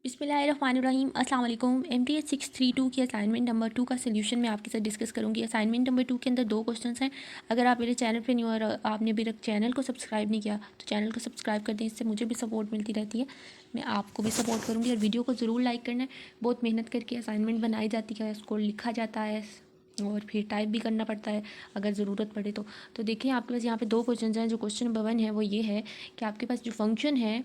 बिस्मिल्लाहिर्रहमानिर्रहीम अस्सलाम वालेकुम। MTH 632 की असाइनमेंट नंबर 2 का सोल्यूशन मैं आपके साथ डिस्कस करूंगी। असाइनमेंट नंबर 2 के अंदर 2 क्वेश्चंस हैं। अगर आप मेरे चैनल पे न्यू और आपने अभी तक चैनल को सब्सक्राइब नहीं किया तो चैनल को सब्सक्राइब कर दें, इससे मुझे भी सपोर्ट मिलती रहती है। मैं आपको भी सपोर्ट करूँगी और वीडियो को ज़रूर लाइक करना है। बहुत मेहनत करके असाइनमेंट बनाई जाती है, उसको लिखा जाता है और फिर टाइप भी करना पड़ता है अगर ज़रूरत पड़े तो देखिए आपके पास यहाँ पे 2 क्वेश्चन हैं। जो क्वेश्चन नंबर 1 है वो ये है कि आपके पास जो फंक्शन है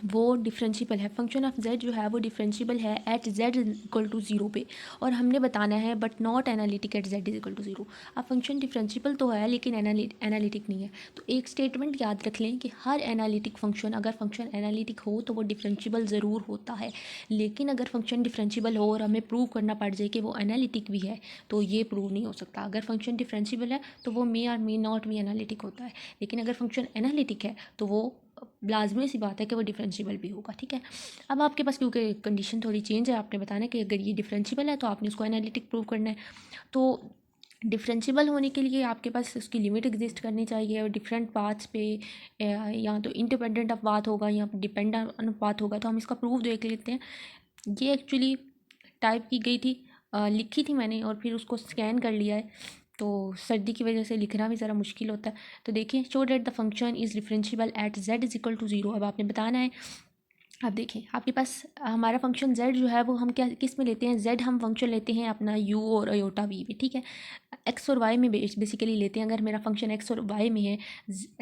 वो डिफरेंशिबल है। फंक्शन ऑफ z जो है वो डिफरेंशिबल है एट z इक्वल टू 0 पे, और हमने बताना है but not analytic at z is equal to 0। अब फंक्शन डिफरेंशिबल तो है लेकिन एनालिटिक नहीं है। तो एक स्टेटमेंट याद रख लें कि हर एनालिटिक फंक्शन, अगर फंक्शन एनालिटिक हो तो वो डिफरेंशिबल ज़रूर होता है, लेकिन अगर फंक्शन डिफरेंशिबल हो और हमें प्रूव करना पड़ जाए कि वो एनालिटिक भी है तो ये प्रूव नहीं हो सकता। अगर फंक्शन डिफरेंशिबल है तो वो मे और मे नॉट भी एनालिटिक होता है, लेकिन अगर फंक्शन एनालिटिक है तो वो लाजमी सी बात है कि वो डिफरेंशिबल भी होगा। ठीक है, अब आपके पास क्योंकि कंडीशन थोड़ी चेंज है, आपने बताना है कि अगर ये डिफरेंशिबल है तो आपने उसको एनालिटिक प्रूव करना है। तो डिफरेंशिबल होने के लिए आपके पास उसकी लिमिट एग्जिस्ट करनी चाहिए और डिफरेंट पाथ्स पे या तो इंडिपेंडेंट ऑफ पाथ होगा या डिपेंडेंट ऑन पाथ होगा। तो हम इसका प्रूफ देख लेते हैं। ये एक्चुअली टाइप की गई थी, लिखी थी मैंने और फिर उसको स्कैन कर लिया है, तो सर्दी की वजह से लिखना भी ज़रा मुश्किल होता है। तो देखिए, show that the function is differentiable at z is equal to 0। अब आपने बताना है। अब देखिए आपके पास हमारा फंक्शन z जो है वो हम क्या किस में लेते हैं, z हम फंक्शन लेते हैं अपना u और अयोटा v में। ठीक है, x और y में बेसिकली लेते हैं। अगर मेरा फंक्शन x और y में है,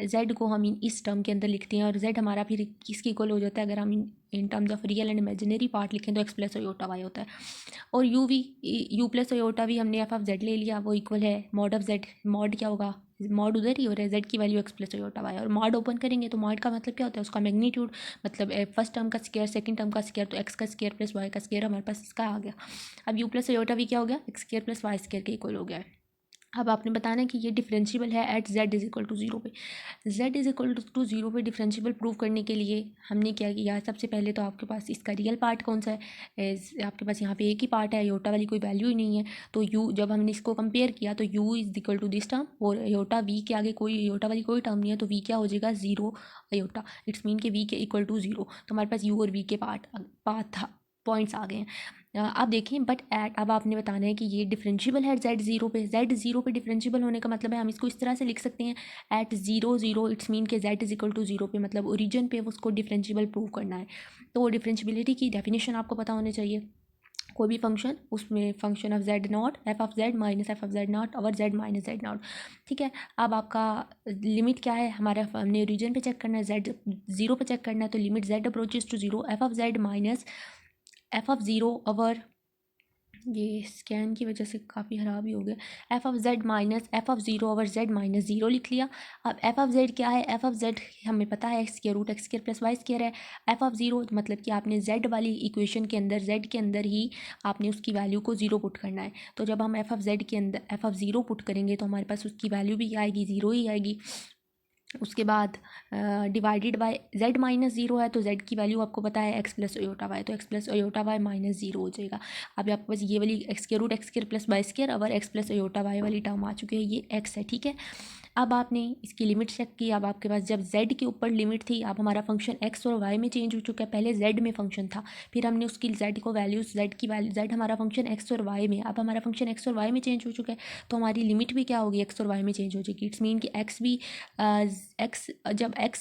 z को हम इस टर्म के अंदर लिखते हैं और z हमारा फिर किसकी इक्वल हो जाता है, अगर हम in terms of real and imaginary part लिखें तो x प्लस अयोटा y होता है। और u प्लस अयोटा v हमने f ऑफ z ले लिया, वो इक्वल है मॉड ऑफ z। मॉड क्या होगा, मॉड उधर ही हो रहा है, z की value x plus iota y, और मॉड ओपन करेंगे तो मॉड का मतलब क्या होता है, उसका मैग्नीट्यूड, मतलब फर्स्ट टर्म का स्क्वायर सेकंड टर्म का स्क्वायर, तो x का स्क्वायर प्लस y का स्क्वायर हमारे पास इसका आ गया। अब u प्लस अयोटा v क्या हो गया, x square plus y square के इक्वल हो गया है। अब आपने बताना है कि ये डिफरेंशिबल है at z is equal to 0 पे। z इज इक्वल टू 0 पे डिफरेंशिबल प्रूव करने के लिए हमने क्या किया, सबसे पहले तो आपके पास इसका रियल पार्ट कौन सा है, आपके पास यहाँ पे एक ही पार्ट है, अयोटा वाली कोई वैल्यू ही नहीं है। तो u जब हमने इसको कंपेयर किया तो u is equal to this term, और अयोटा v के आगे कोई अयोटा वाली कोई टर्म नहीं है, तो v क्या हो जाएगा, 0 अयोटा। इट्स मीन के v के इक्वल टू 0। तो हमारे पास u और v के पाथ पॉइंट्स आ गए हैं। आप देखें बट एट, अब आपने बताना है कि ये डिफरेंशिबल है z 0 पे। z 0 पे डिफरेंशिबल होने का मतलब है हम इसको इस तरह से लिख सकते हैं, एट 0 0 इट्स मीन के z इज इक्वल टू 0 पे, मतलब ओरिजिन पे उसको डिफरेंशिबल प्रूव करना है। तो डिफरेंशिबिलिटी की डेफिनेशन आपको पता होनी चाहिए। कोई भी फंक्शन, उसमें function of z not F of z minus f of z not और z माइनस z नॉट। ठीक है, अब आपका लिमिट क्या है, हमारा हमने ओरिजिन पे चेक करना है, z 0 पे चेक करना है, तो limit z approaches to 0 f of z minus f of 0 over, ये स्कैन की वजह से काफ़ी ख़राब ही हो गया, f of z minus f of 0 over z minus 0 लिख लिया। अब एफ ऑफ जेड क्या है, एफ ऑफ जेड हमें पता है x square root x square plus Y square है। एफ ऑफ 0 मतलब कि आपने जेड वाली इक्वेशन के अंदर, जेड के अंदर ही आपने उसकी वैल्यू को 0 पुट करना है। तो जब हम एफ ऑफ जेड के अंदर एफ ऑफ 0 पुट करेंगे तो हमारे पास उसकी वैल्यू भी आएगी, 0 ही आएगी। उसके बाद डिवाइडेड बाय z माइनस 0 है, तो z की वैल्यू आपको पता है x प्लस अयोटा y, तो x plus iota y minus 0 हो जाएगा। अब आपके पास ये वाली एक्स के root x square plus Y square और x प्लस अयोटा y वाली टर्म आ चुकी है, ये x है। ठीक है, अब आपने इसकी लिमिट चेक की। अब आपके पास जब z के ऊपर लिमिट थी, अब हमारा फंक्शन x और y में चेंज हो चुका है। पहले z में फंक्शन था, फिर हमने उसकी z को वैल्यूज, z की वैल्यू, z हमारा फंक्शन x और y में, अब हमारा फंक्शन x और y में चेंज हो चुका है, तो हमारी लिमिट भी क्या होगी, x और y में चेंज हो जाएगी। इट्स मीन कि x भी x जब x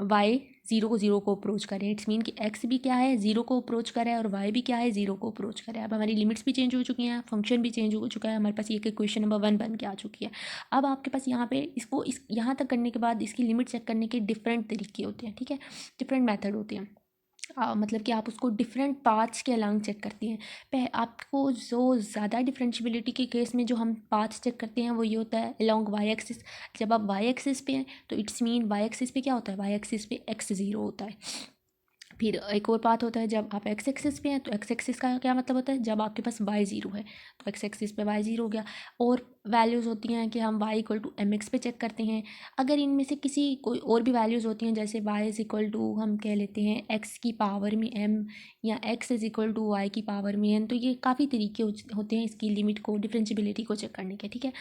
y 0 को अप्रोच करें, इट्स मीन कि x भी क्या है, 0 को अप्रोच कर रहा है और y भी क्या है, 0 को अप्रोच कर रहा है। अब हमारी लिमिट्स भी चेंज हो चुकी हैं, फंक्शन भी चेंज हो चुका है, हमारे पास ये इक्वेशन नंबर 1 बन के आ चुकी है। अब आपके पास यहाँ पे इसको इस यहाँ तक करने के बाद इसकी लिमिट चेक करने के डिफरेंट तरीके होते हैं। ठीक है, डिफरेंट मेथड होते हैं। मतलब कि आप उसको डिफरेंट पाथ्स के अलॉन्ग चेक करती हैं। आपको जो ज़्यादा डिफरेंशियबिलिटी के केस में जो हम पाथ्स चेक करते हैं वो ये होता है अलॉन्ग वाई एक्सिस। जब आप वाई एक्सिस पे हैं तो इट्स मीन वाई एक्सिस पे क्या होता है, वाई एक्सिस पे x 0 होता है। फिर एक और बात होता है जब आप एक्स एक्सिस पे हैं, तो एक्स एक्सिस का क्या मतलब होता है, जब आपके पास वाई 0 है तो एक्स एक्सिस पे वाई 0 हो गया। और वैल्यूज़ होती हैं कि हम y equal to m x पे चेक करते हैं। अगर इनमें से किसी कोई और भी वैल्यूज़ होती हैं, जैसे वाई इज़ इक्वल टू हम कह लेते हैं एक्स की पावर में m, या x is equal to y की पावर में n, तो ये काफ़ी तरीके होते हैं इसकी लिमिट को, डिफरेंशियबिलिटी को चेक करने के। ठीक है,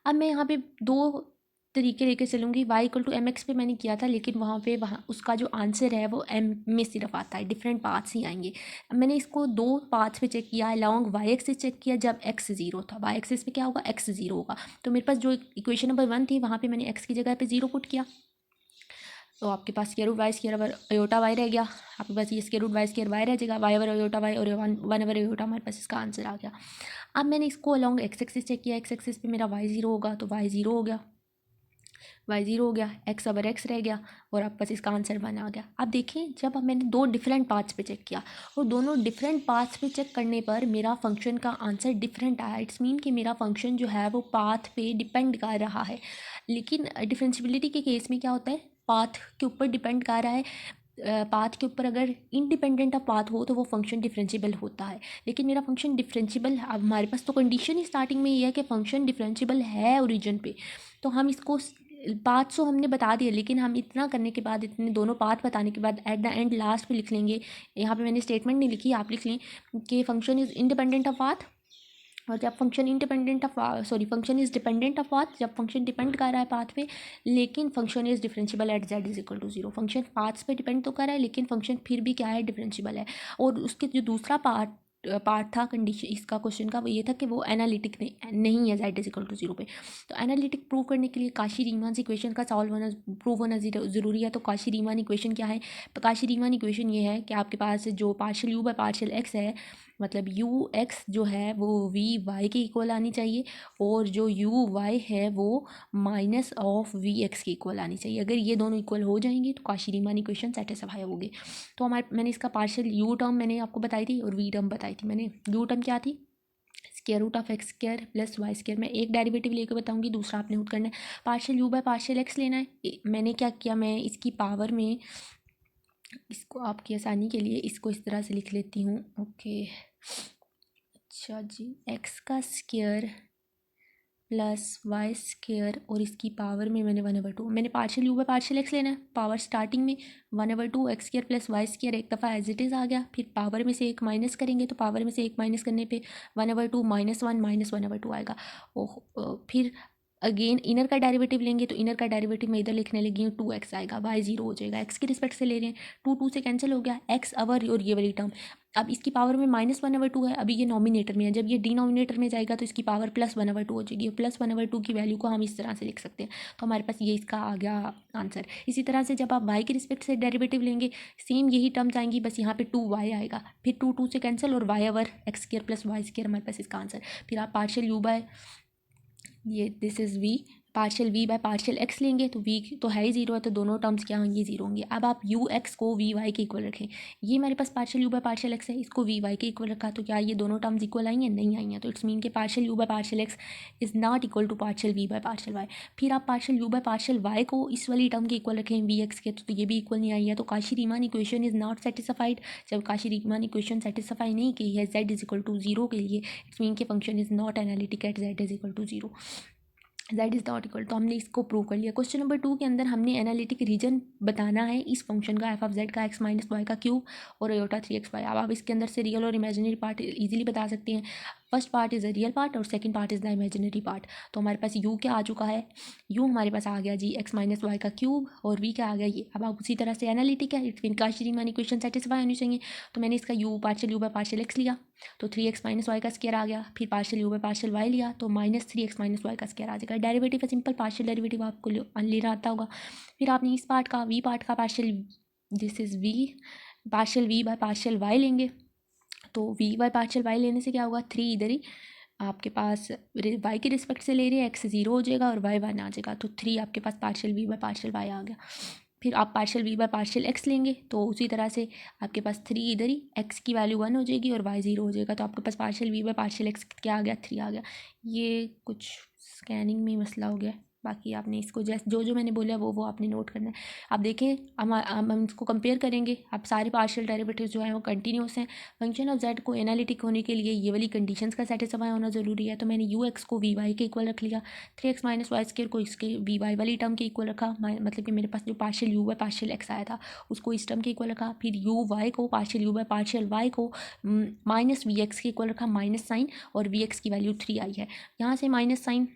अब मैं यहाँ पे दो तरीके लेके चलूँगी। y equal to m x पे मैंने किया था, लेकिन वहाँ उसका जो आंसर है वो m में सिर्फ आता है, डिफरेंट पाथ्स ही आएंगे। अब मैंने इसको दो पाथ्स पे चेक किया, लॉन्ग y एक्सिस चेक किया जब x 0 था। y एक्सिस पे क्या होगा, x 0 होगा। तो मेरे पास जो इक्वेशन नंबर 1 थी वहाँ पे मैंने x की जगह पे 0 पुट किया, तो आपके पास square root Y square over iota Y रह गया। आपके पास ये square root Y square Y रह जाएगा, वाई ओवर अयोटा वाई और 1 ओवर अयोटा, हमारे पास इसका आंसर आ गया। अब मैंने इसको अलॉन्ग एक्स एक्सिस चेक किया, एक्स एक्सिस पे मेरा y 0 होगा, तो y 0 हो गया, y 0 हो गया, x ओवर x रह गया और आपके पास इसका आंसर 1 आ गया। अब देखिए, जब मैंने दो डिफरेंट पाथ्स पे चेक किया और दोनों डिफरेंट पाथ्स पे चेक करने पर मेरा फंक्शन का आंसर डिफरेंट आया, इट्स मीन कि मेरा फंक्शन जो है वो पाथ पे डिपेंड कर रहा है। लेकिन डिफरेंशियबिलिटी के केस में क्या होता है, पाथ के ऊपर डिपेंड कर रहा है। पाथ के ऊपर अगर इंडिपेंडेंट ऑफ पाथ हो तो वो फंक्शन डिफरेंशिएबल होता है, लेकिन मेरा फंक्शन डिफरेंशिएबल, अब हमारे पास तो कंडीशन ही स्टार्टिंग में ये है कि फंक्शन डिफरेंशिएबल है ओरिजिन पे, तो हम इसको पाथ तो हमने बता दिया, लेकिन हम इतना करने के बाद, इतने दोनों पाथ बताने के बाद एट द एंड लास्ट पे लिख लेंगे, यहाँ पे मैंने स्टेटमेंट नहीं लिखी, आप लिख लें कि function is independent of path, और जब function function is dependent of path, जब फंक्शन डिपेंड कर रहा है पाथ पे, लेकिन function is differentiable at z is equal to 0। Function paths पे डिपेंड तो कर रहा है, लेकिन फंक्शन फिर भी क्या है, डिफरेंशिएबल है। और उसके जो दूसरा पार्ट था कंडीशन इसका क्वेश्चन का, वो ये था कि वो एनालिटिक नहीं है z इज इक्वल टू 0 पे। तो एनालिटिक प्रूव करने के लिए काशी रीमान इक्वेशन का सॉल्व होना प्रूव होना ज़रूरी है। तो काशी रीमान इक्वेशन क्या है, काशी रीमान इक्वेशन ये है कि आपके पास जो partial u by partial x है, मतलब यू एक्स जो है वो वी वाई के इक्वल आनी चाहिए, और जो यू वाई है वो माइनस ऑफ वी एक्स के इक्वल आनी चाहिए। अगर ये दोनों इक्वल हो जाएंगे तो काशी रीमान इक्वेशन सेटिस्फाई होगी। तो मैंने इसका पार्शियल यू टर्म मैंने आपको बताई थी और वी टर्म बताई थी। मैंने यू टर्म क्या थी, square root of x square plus Y square. मैं एक डेरिवेटिव लेकर बताऊंगी, दूसरा आपने नोट करना है। Partial you by partial x लेना है। मैंने क्या किया, मैं इसकी पावर में, इसको आपकी आसानी के लिए इसको इस तरह से लिख लेती हूँ। ओके, अच्छा जी, एक्स का स्क्वायर प्लस वाई स्क्वायर और इसकी पावर में मैंने 1/2, मैंने partial you by partial x लेना है। पावर स्टार्टिंग में 1/2 x square plus Y square एक दफ़ा एज इट इज़ आ गया, फिर पावर में से एक माइनस करेंगे तो पावर में से एक माइनस करने पे 1/2 -1 -1/2 आएगा। फिर अगेन इनर का डेरिवेटिव लेंगे तो इनर का डेरिवेटिव मैं इधर लिखने लगी हूँ, 2x आएगा, y 0 हो जाएगा। x की रिस्पेक्ट से ले रहे हैं, 2 से कैंसिल हो गया, x अवर और ये वाली टर्म। अब इसकी पावर में -1/2 है, अभी ये नॉमिनेटर में है, जब ये डिनोमिनेटर में जाएगा तो इसकी पावर +1/2 हो जाएगी। +1/2 की वैल्यू को हम इस तरह से लिख सकते हैं, तो हमारे पास ये इसका आ गया आंसर। इसी तरह से जब आप y की रिस्पेक्ट से डेरिवेटिव लेंगे, सेम यही टर्म्स आएंगी, बस यहाँ पे 2y आएगा, फिर 2 से कैंसिल और y over X square plus Y square, हमारे पास इसका आंसर। फिर आप पार्शियल यू बाय ये this is v, partial v by partial x लेंगे तो v तो है ही 0 है, तो दोनों टर्म्स क्या होंगी, 0 होंगे। अब आप u x को v y के इक्वल रखें, ये मेरे पास partial u by partial x है, इसको v y के इक्वल रखा, तो क्या ये दोनों टर्म्स इक्वल आई हैं, नहीं आई हैं। तो इट्स मीन के partial u by partial x is not equal to partial v by partial y। फिर आप partial u by partial y को इस वाली टर्म के इक्वल रखें v x के, तो ये भी इक्वल नहीं आई है। तो Kashi Riemann equation is not satisfied. जब काशी रीमान इक्वेशन सेटिस्फाई नहीं की है z इज इक्वल टू 0 के लिए, इट्स मीन के function is not analytic at z is equal to 0, z is not equal. तो हमने इसको प्रूव कर लिया। क्वेश्चन नंबर 2 के अंदर हमने एनालिटिक रीजन बताना है इस फंक्शन का, f(z) का x माइनस वाई का क्यूब और अयोटा 3x/y। अब आप इसके अंदर से रियल और इमेजिनरी पार्ट इजीली बता सकते हैं। First part is the real part और second part is the imaginary part. तो हमारे पास u क्या आ चुका है, u हमारे पास आ गया जी x माइनस वाई का क्यूब, और v क्या आ गया ये। अब आप उसी तरह से एनालिटिक है, it's mean Kashi Riemann equation satisfy होनी चाहिए। तो मैंने इसका partial u by partial x लिया, तो 3x माइनस वाई का स्क्वायर आ गया, फिर partial u by partial y लिया तो -3x माइनस वाई का स्क्वायर आ जाएगा। डेरिवेटिव है सिंपल, पार्शियल डेरिवेटिव आपको लेना आता होगा। फिर आपने इस पार्ट का v पार्ट का partial, this is v, partial v by partial y लेंगे, तो v बाय पार्शियल y लेने से क्या होगा, 3 इधर ही आपके पास y की रिस्पेक्ट से ले रहे हैं, x 0 हो जाएगा और y 1 आ जाएगा, तो 3 आपके पास partial v by partial y आ गया। फिर आप partial v by partial x लेंगे तो उसी तरह से आपके पास 3 इधर ही, x की वैल्यू 1 हो जाएगी और y 0 हो जाएगा, तो आपके पास partial v by partial x क्या आ गया, 3 आ गया। ये कुछ स्कैनिंग में मसला हो गया, बाकी आपने इसको जैसे जो मैंने बोला वो आपने नोट करना है। आप देखें, हम इसको कंपेयर करेंगे, अब सारे पार्शियल डेरिवेटिव्स जो हैं वो कंटिन्यूस हैं। फंक्शन ऑफ z को एनालिटिक होने के लिए ये वाली कंडीशंस का सेटिस्फाई होना ज़रूरी है। तो मैंने u(x) को vy के इक्वल रख लिया, 3x माइनस वाई स्क्वायर को इसके vy वाली टर्म के इक्वल रखा, मतलब कि मेरे पास जो partial u by partial x आया था उसको इस टर्म के इक्वल रखा। फिर uy को partial u by partial y को माइनस vx के इक्वल रखा, माइनस साइन, और vx की वैल्यू 3 आई है। यहाँ से माइनस साइन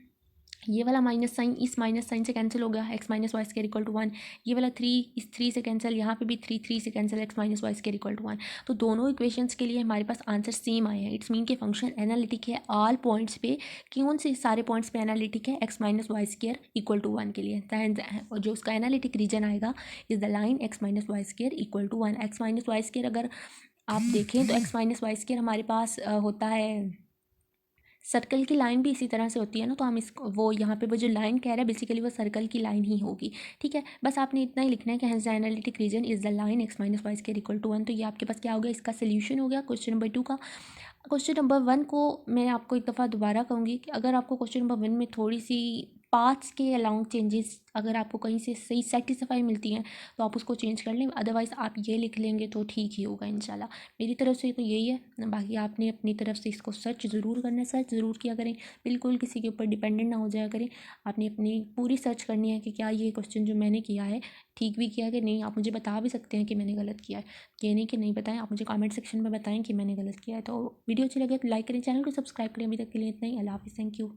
ये वाला माइनस साइन इस माइनस साइन से कैंसिल हो गया, x minus y square equal to 1। ये वाला 3 इस 3 से कैंसिल, यहाँ पे भी 3 से cancel, x minus y square equal to 1। तो दोनों इक्वेशंस के लिए हमारे पास आंसर सेम आए हैं। इट्स मीन के फंक्शन एनालिटिक है ऑल पॉइंट्स पे। कौन से सारे पॉइंट्स पे एनालिटिक है? X minus y square equal to 1 के लिए। और जो उसका एनालिटिक रीजन आएगा is the line x minus y square equal to 1। X minus y square अगर आप देखें तो एक्स माइनस वाई स्क्वायर हमारे पास होता है, सर्कल की लाइन भी इसी तरह से होती है ना, तो हम इसको वो यहाँ पे वो जो लाइन कह रहा है बेसिकली वो सर्कल की लाइन ही होगी। ठीक है, बस आपने इतना ही लिखना है कि hence the analytic region is the line x minus y square equal to 1। तो ये आपके पास क्या हो गया, इसका सोल्यूशन हो गया क्वेश्चन नंबर 2 का। क्वेश्चन नंबर 1 को मैं आपको एक दफ़ा दोबारा कहूँगी कि अगर आपको क्वेश्चन नंबर 1 में थोड़ी सी पाथ्स के अलाउंग चेंजेस अगर आपको कहीं से सही सेटिस्फाई मिलती हैं तो आप उसको चेंज कर लें, अदरवाइज़ आप ये लिख लेंगे तो ठीक ही होगा इंशाल्लाह। मेरी तरफ से तो यही है, बाकी आपने अपनी तरफ से इसको सर्च ज़रूर करना है, सर्च ज़रूर किया करें, बिल्कुल किसी के ऊपर डिपेंडेंट ना हो जाया करें। आपने अपनी पूरी सर्च करनी है कि क्या ये क्वेश्चन जो मैंने किया है ठीक भी किया है कि नहीं। आप मुझे बता भी सकते हैं कि मैंने गलत किया है, ये नहीं कि नहीं बताएं, आप मुझे कमेंट सेक्शन में बताएं कि मैंने गलत किया है। तो वीडियो अच्छी लगे तो लाइक करें, चैनल को सब्सक्राइब करें। अभी तक के लिए इतना ही, अल्लाह हाफिज़, थैंक यू।